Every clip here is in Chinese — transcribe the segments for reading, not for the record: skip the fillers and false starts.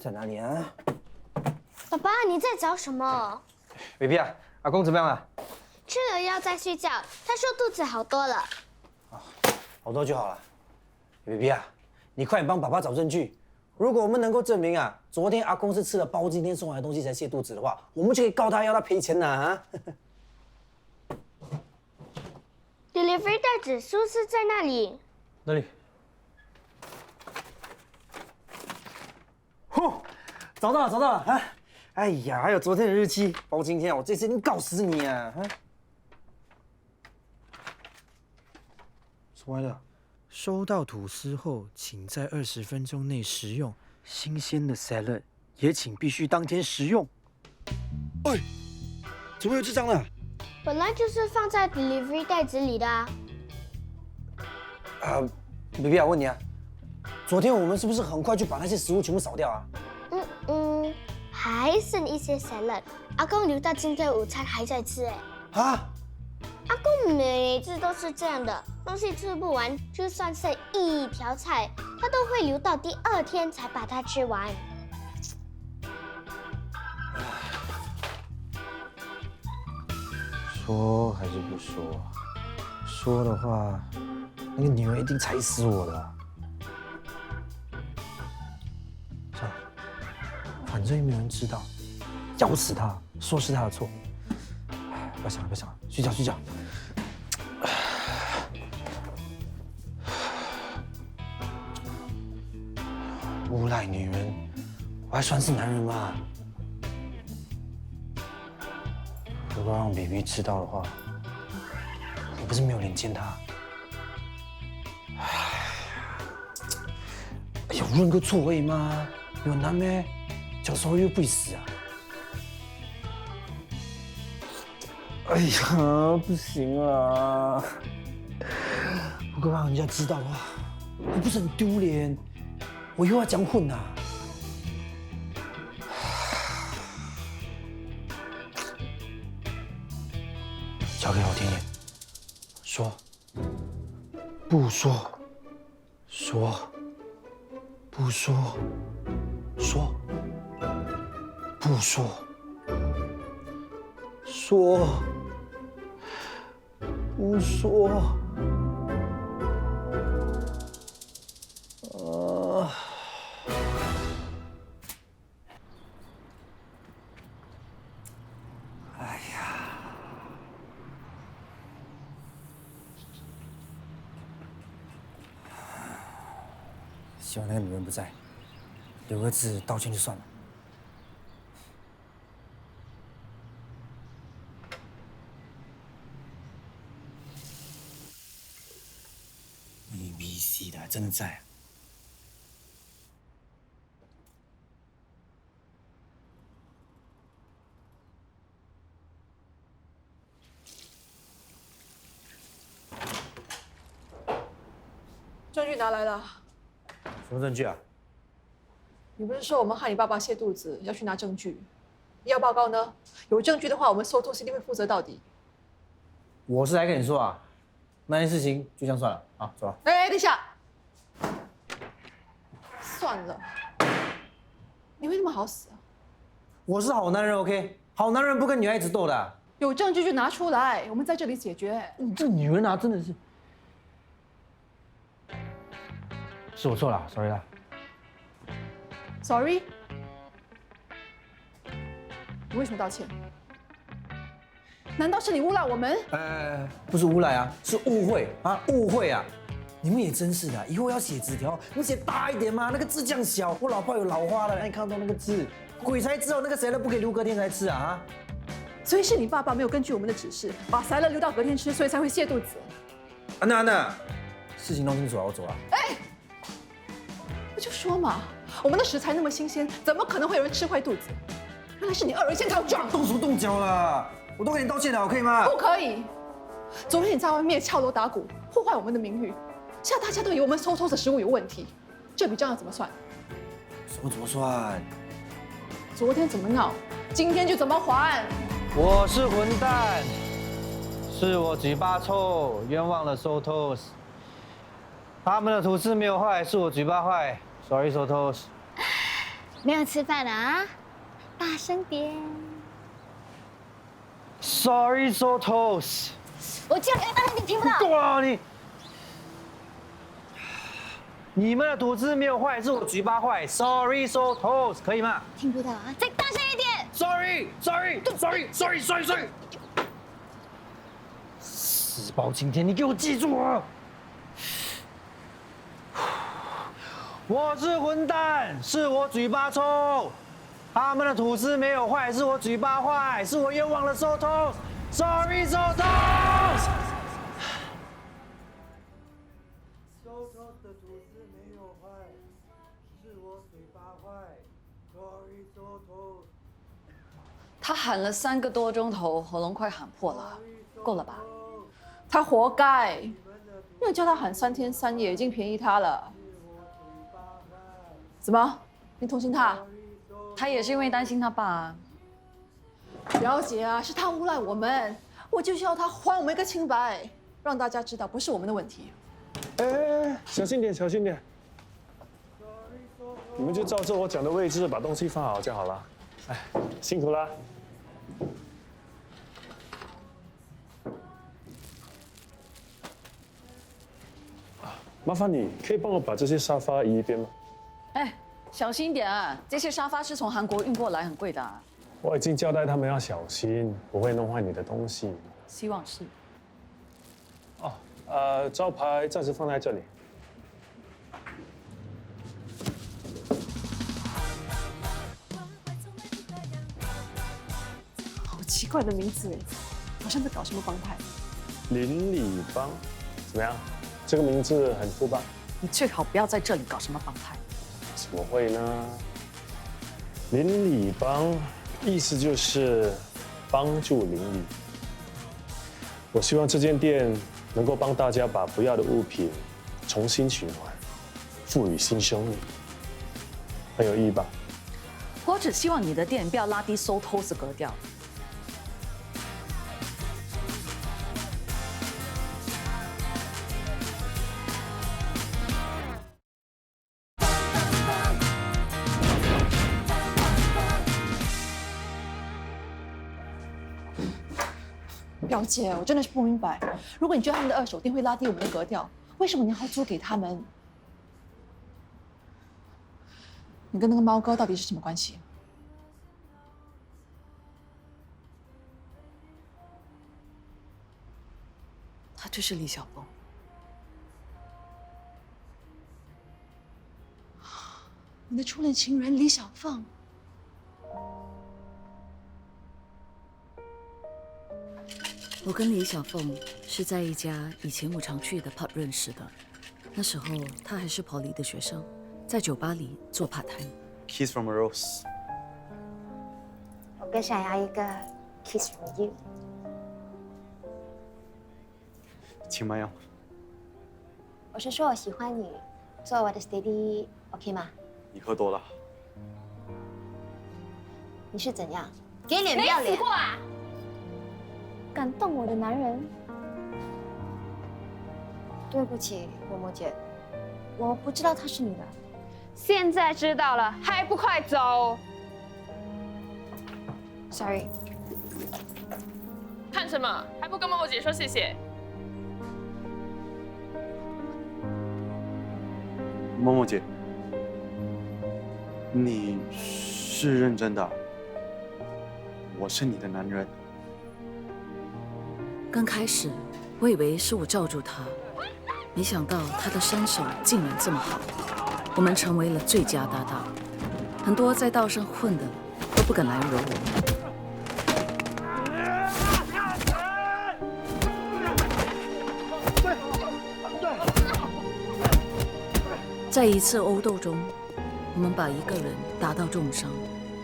在哪里啊？爸爸，你在找什么？ baby 啊，阿公怎么样了？吃了药再睡觉，他说肚子好多了。好多就好了。baby 啊，你快点帮爸爸找证据。如果我们能够证明啊，昨天阿公是吃了包今天送来的东西才泻肚子的话，我们就可以告他，要他赔钱呐啊Delivery 袋子是不是在那里？那里。哦，找到了，找到了啊！哎呀，还有昨天的日期，包今天啊，我这次一定告死你啊！什么来着？收到吐司后，请在20分钟内食用。新鲜的 salad 也请必须当天食用。哎，怎么有这张呢？本来就是放在 delivery 袋子里的啊。baby 啊，问你啊，昨天我们是不是很快就把那些食物全部扫掉啊？还剩一些 salad， 阿公留到今天午餐还在吃哎。啊？阿公每次都是这样的，东西吃不完，就算剩一条菜，他都会留到第2天才把它吃完。说还是不说？说的话，那个女儿一定踩死我的。算了，反正又没有人知道，咬死他，说是他的错。不要想了，不要想了，睡觉睡觉。无赖女人，我还算是男人吗？如果让 baby 知道的话，我不是没有脸见他。哎呀，认个错而已嘛，有难咩？讲 sorry 又不会死啊！哎呀，不行啊！如果让人家知道的话，我不是很丢脸？我又要讲混啊！交给老天爷，说不说，说不说，说不说，说不说。希望那个女人不在，留个字道歉就算了。ABC 的，还真的在啊。证据拿来了。什么证据啊？你不是说我们害你爸爸泻肚子，要去拿证据？要报告呢？有证据的话，我们搜托一定会负责到底。我是来跟你说啊，那件事情就这样算了啊，走了。哎，等一下，算了，你会那么好死啊？我是好男人 ，OK， 好男人不跟女孩子斗的啊。有证据就拿出来，我们在这里解决。你这女人啊，真的是，是我错了，sorry 啦。Sorry， 你为什么道歉？难道是你诬赖我们？不是诬赖啊，是误会啊，误会啊！你们也真是的，以后要写纸条，你写大一点嘛，那个字这样小，我老婆有老花了，哪里看得到那个字？鬼才知道那个谁都不可以留隔天才吃啊！所以是你爸爸没有根据我们的指示，把塞乐留到隔天吃，所以才会泻肚子。安娜，安娜，事情弄清楚了，我走了。哎，我就说嘛，我们的食材那么新鲜，怎么可能会有人吃坏肚子？原来是你二人先告状，动手动脚了，我都跟你道歉了，可以吗？不可以！昨天你在外面敲锣打鼓，破坏我们的名誉，现在大家都以为我们收偷的食物有问题，这笔账要怎么算？怎么算？昨天怎么闹，今天就怎么还。我是混蛋，是我嘴巴臭，冤枉了 Sotos。他们的吐司没有坏，是我嘴巴坏，Sorry Sotos。没有吃饭啊？大声点！ Sorry, so toast。我叫你大声，你听不到。哇你！你们的吐司没有坏，是我嘴巴坏。Sorry, so toast， 可以吗？听不到啊！再大声一点！ Sorry。四包青天，你给我记住啊！我是混蛋，是我嘴巴臭。他们的吐司没有坏，是我嘴巴坏，是我冤枉了 so toast。Sorry, so toast。Sotos 的吐司没有坏，是我嘴巴坏。Sorry, Sotos。他喊了3个多钟头，喉咙快喊破了，够了吧？他活该，没有叫他喊3天3夜，已经便宜他了。怎么？你同情他？他也是因为担心他爸啊。表姐啊，是他诬赖我们，我就是要他还我们一个清白，让大家知道不是我们的问题。哎，小心点，小心点。你们就照着我讲的位置把东西放好就好了。哎，辛苦啦。麻烦你可以帮我把这些沙发移一边吗？哎，小心点啊！这些沙发是从韩国运过来，很贵的啊。我已经交代他们要小心，不会弄坏你的东西。希望是。哦，招牌暂时放在这里。好奇怪的名字哎，好像在搞什么帮派。邻里帮，怎么样？这个名字很酷吧？你最好不要在这里搞什么帮派。怎么会呢？邻里帮意思就是帮助邻里。我希望这间店能够帮大家把不要的物品重新循环，赋予新生命，很有意义吧？我只希望你的店不要拉低收偷子格调。表姐，我真的是不明白，如果你觉得他们的二手店会拉低我们的格调，为什么你还要租给他们？你跟那个猫哥到底是什么关系？他就是李小凤。你的初恋情人李小凤。我跟李小凤是在一家以前我常去的 pub 认识的，那时候她还是跑里的学生，在酒吧里做 part time。Kiss from a rose。我更想要一个 kiss from you。请慢用。我是说我喜欢你，做我的 steady OK 吗？你喝多了。你是怎样？给脸不要脸？感动我的男人。对不起，默默姐，我不知道他是你的。现在知道了，还不快走 Sorry。看什么？还不跟默默姐说谢谢？默默姐，你是认真的？我是你的男人。刚开始我以为是我罩住他，没想到他的身手竟然这么好，我们成为了最佳搭档。很多在道上混的都不敢来惹我。在一次殴斗中，我们把一个人打到重伤，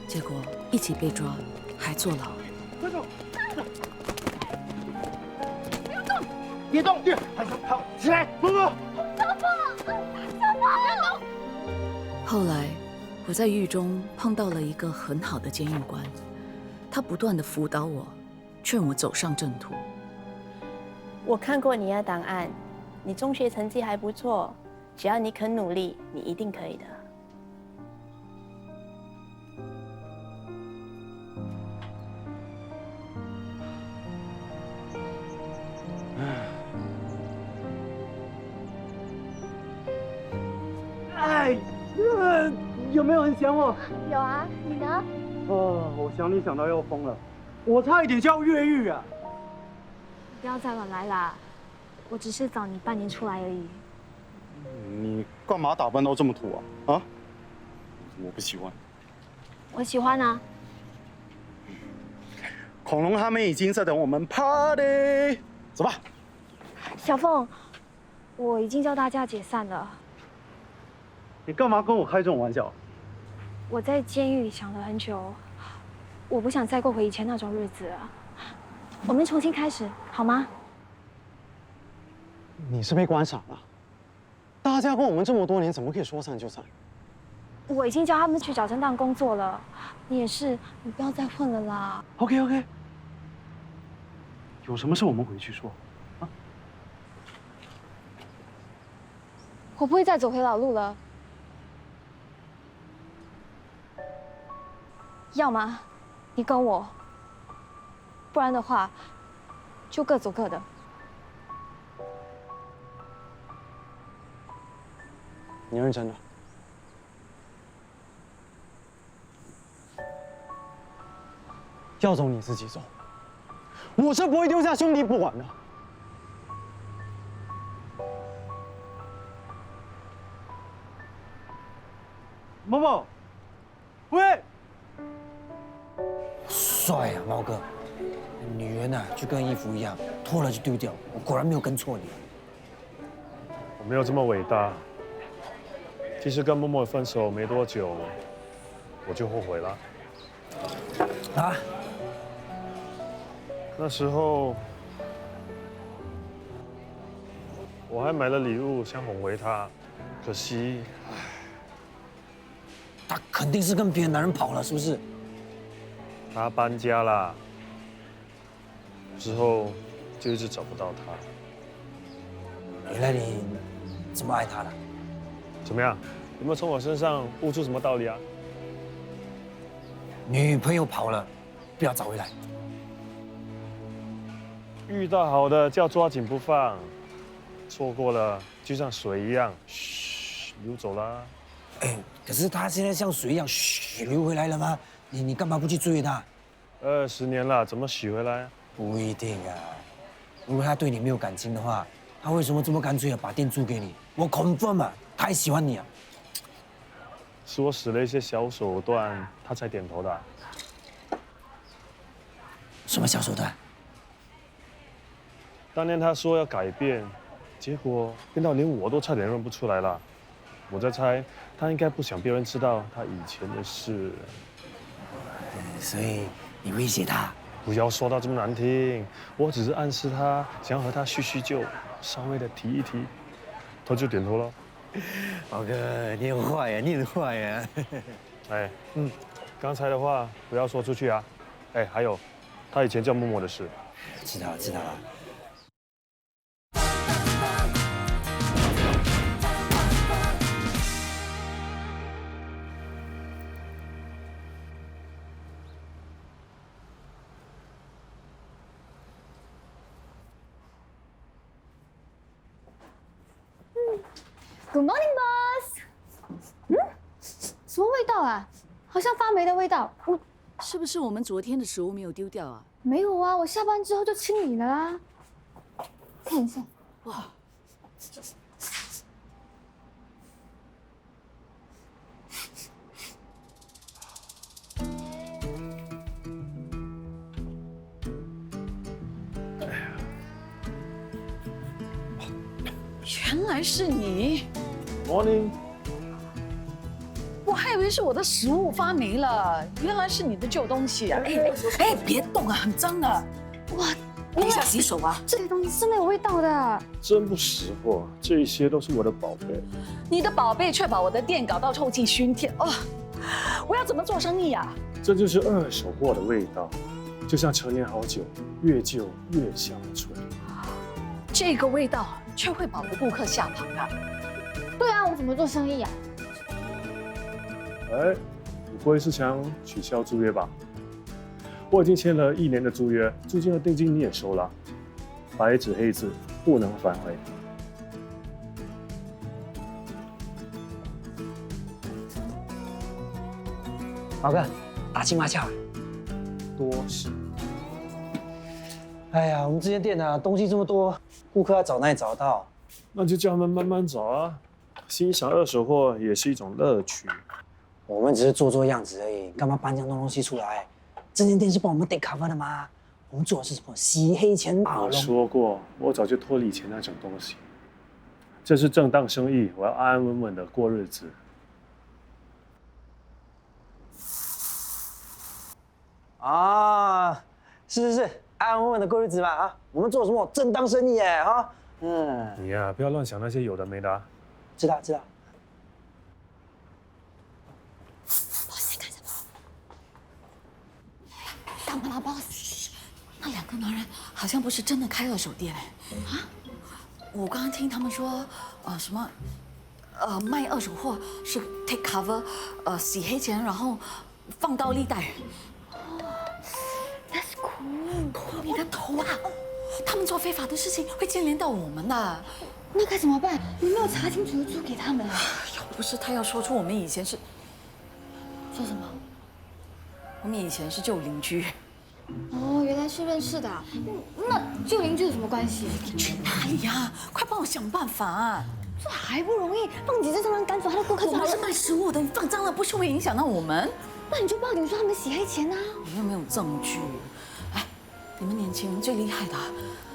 结果一起被抓，还坐牢。别动！好，起来，默默。后来，我在狱中碰到了一个很好的监狱官，他不断地辅导我，劝我走上正途。我看过你的档案，你中学成绩还不错，只要你肯努力，你一定可以的。哎，有没有很想我？有啊，你呢？我想你想到要疯了，我差一点就要越狱啊！不要再乱来啦，我只是找你半年出来而已。你干嘛打扮到这么土啊？啊？我不喜欢。我喜欢啊。恐龙他们已经在等我们 party， 走吧。小凤，我已经叫大家解散了。你干嘛跟我开这种玩笑？我在监狱里想了很久，我不想再过回以前那种日子了。我们重新开始，好吗？你是被关傻了？大家跟我们这么多年，怎么可以说散就散？我已经叫他们去找侦探工作了，你也是，你不要再混了啦。OK， 有什么事我们回去说。啊？我不会再走回老路了。要么你跟我，不然的话就各走各的。你认真的？要走你自己走，我是不会丢下兄弟不管的。某某，喂！帅啊，猫哥！女人啊，就跟衣服一样，脱了就丢掉。我果然没有跟错你。我没有这么伟大。其实跟默默分手没多久，我就后悔了。啊？那时候我还买了礼物想哄回她，可惜，他肯定是跟别的男人跑了，是不是？她搬家啦，之后就一直找不到她。原来你这么爱他的？怎么样？有没有从我身上悟出什么道理啊？女朋友跑了，不要找回来。遇到好的就要抓紧不放，错过了就像水一样，嘘，流走了。哎，可是他现在像水一样，嘘，流回来了吗？你干嘛不去追他？20年了，怎么洗回来？不一定啊。如果他对你没有感情的话，他为什么这么干脆啊把店租给你？我 confirm 啊，他还喜欢你啊。是我使了一些小手段，他才点头的。什么小手段？当年他说要改变，结果变到连我都差点认不出来了。我在猜，他应该不想别人知道他以前的事。所以你威胁他？不要说到这么难听，我只是暗示他想要和他叙叙旧，稍微的提一提，他就点头了。宝哥，你很坏呀，你很坏呀。哎，刚才的话不要说出去啊。哎，还有，他以前叫默默的事。知道了，知道了。Good morning, boss。什么味道啊？好像发霉的味道。是不是我们昨天的食物没有丢掉啊？没有啊，我下班之后就清理了啊。看一下。哇，原来是你。Morning。我还以为是我的食物发霉了，原来是你的旧东西啊！哎，别动啊，很脏的。哇，等一下洗手啊！这些东西真的有味道的。真不识货，这些都是我的宝贝。你的宝贝却把我的店搞到臭气熏天哦！我要怎么做生意啊？这就是二手货的味道，就像陈年好酒，越旧越香醇。这个味道却会保护顾客下盘啊！对啊，我怎么做生意啊？哎，你不会是想取消租约吧？我已经签了1年的租约，租金和定金你也收了，白纸黑字，不能反悔。毛哥，打情骂俏。多事。哎呀，我们这间店啊，东西这么多，顾客要找哪里找得到？那就叫他们慢慢找啊，欣赏二手货也是一种乐趣。我们只是做做样子而已，干嘛搬这样多东西出来？这间店是帮我们 take cover 的吗？我们做的是什么洗黑钱大我龙？说过，我早就脱离以前那种东西。这是正当生意，我要安安稳稳的过日子。啊，是，安安稳稳的过日子嘛啊！我们做什么正当生意哎哈？你呀，不要乱想那些有的没的啊。知道。boss 干什么？干嘛啦 ，boss？ 那2个男人好像不是真的开二手店啊！我刚刚听他们说，什么，卖二手货是 take cover，洗黑钱，然后放倒立贷。That's cool。扣你的头啊！他们做非法的事情会牵连到我们的。那该怎么办？你没有查清楚就租给他们啊？要不是他要说出我们以前是，说什么？我们以前是旧邻居。哦，原来是认识的啊。那旧邻居有什么关系？你去哪里呀？快帮我想办法啊！这还不容易，放几只蟑螂赶走他的顾客就好了。我们是卖食物的，你放蟑螂不是会影响到我们？那你就报警说他们洗黑钱啊！你又没有证据。哎，你们年轻人最厉害的，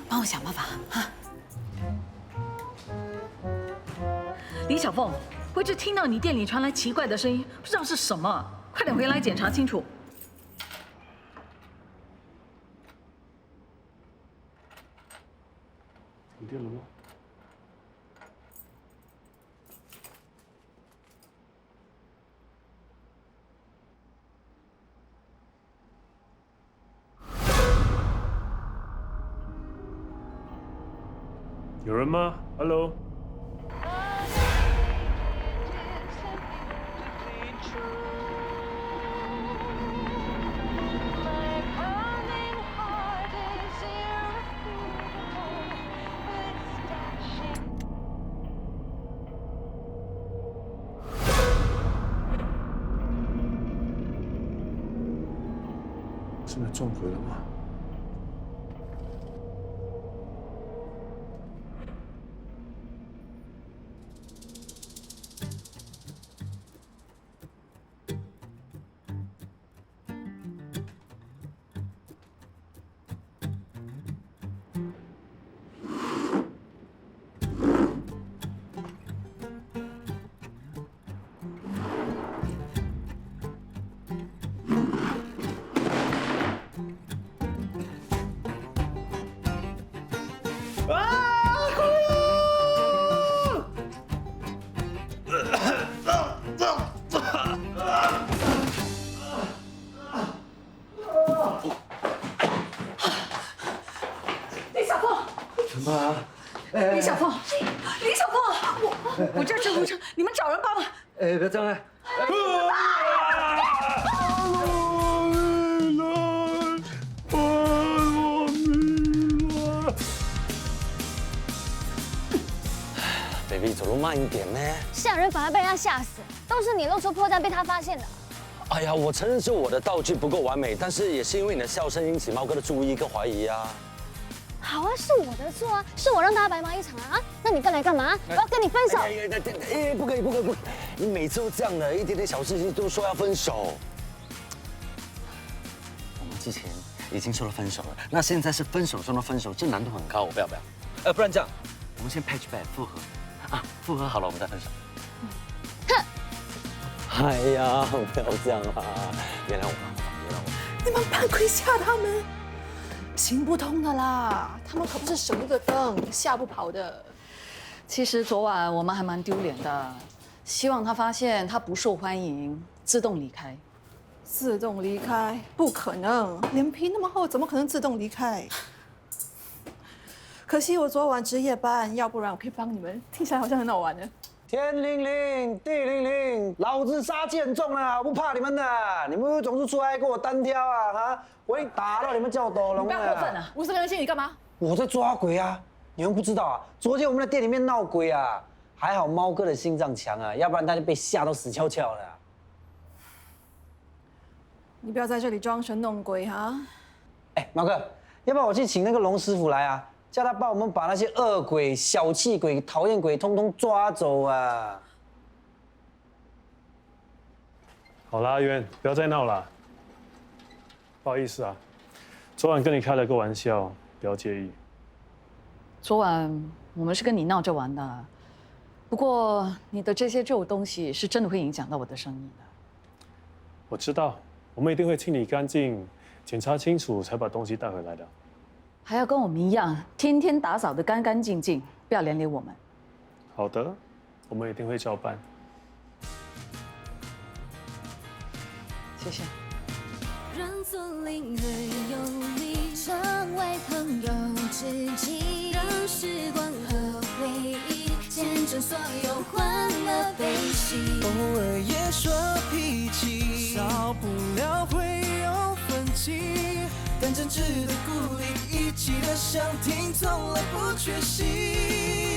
帮我想办法哈。李小凤，我一直听到你店里传来奇怪的声音，不知道是什么，快点回来检查清楚。停电了吗？有人吗 ？Hello。真的撞鬼了吗？李小凤，我这儿救护车，你们找人帮忙。不要这样。baby 走路慢一点呢。吓人反而被人家吓死，都是你露出破绽被他发现的。哎呀，我承认是我的道具不够完美，但是也是因为你的笑声引起猫哥的注意跟怀疑啊。好啊，是我的错啊，是我让他白忙一场啊！那你再来干嘛？我要跟你分手！不可以！你每次都这样的，一点点小事情都说要分手。我们之前已经说了分手了，那现在是分手中的分手，这难度很高，我不要。不然这样，我们先 patch back 复合啊，复合好了我们再分手。哼！哎呀，不要这样啦，原谅我。你们半亏吓他们。行不通的啦，他们可不是省一个灯吓不跑的。其实昨晚我们还蛮丢脸的，希望他发现他不受欢迎，自动离开。自动离开？不可能，脸皮那么厚，怎么可能自动离开？可惜我昨晚值夜班，要不然我可以帮你们。听起来好像很好玩呢。天灵灵，地灵灵，老子杀剑重啊，我不怕你们的。你们总是出来跟我单挑啊，哈！我一打到你们叫斗龙了。不要过分啊！无事人心，你干嘛？我在抓鬼啊！你们不知道啊？昨天我们的店里面闹鬼啊，还好猫哥的心脏强啊，要不然他就被吓到死翘翘了。你不要在这里装神弄鬼哈！哎，马哥，要不要我去请那个龙师傅来啊？叫他帮我们把那些恶鬼、小气鬼、讨厌鬼通通抓走啊！好啦，阿渊，不要再闹了。不好意思啊，昨晚跟你开了个玩笑，不要介意。昨晚我们是跟你闹着玩的，不过你的这些旧东西是真的会影响到我的生意的。我知道，我们一定会清理干净，检查清楚才把东西带回来的。还要跟我们一样，天天打扫得干干净净，不要连累我们。好的，我们一定会照办。谢谢。人族灵很有力，成为朋友知己，让时光和回忆见证所有欢乐悲喜。偶尔也说脾气，少不了会有分歧，但真挚的鼓励，一起的想听，从来不缺席。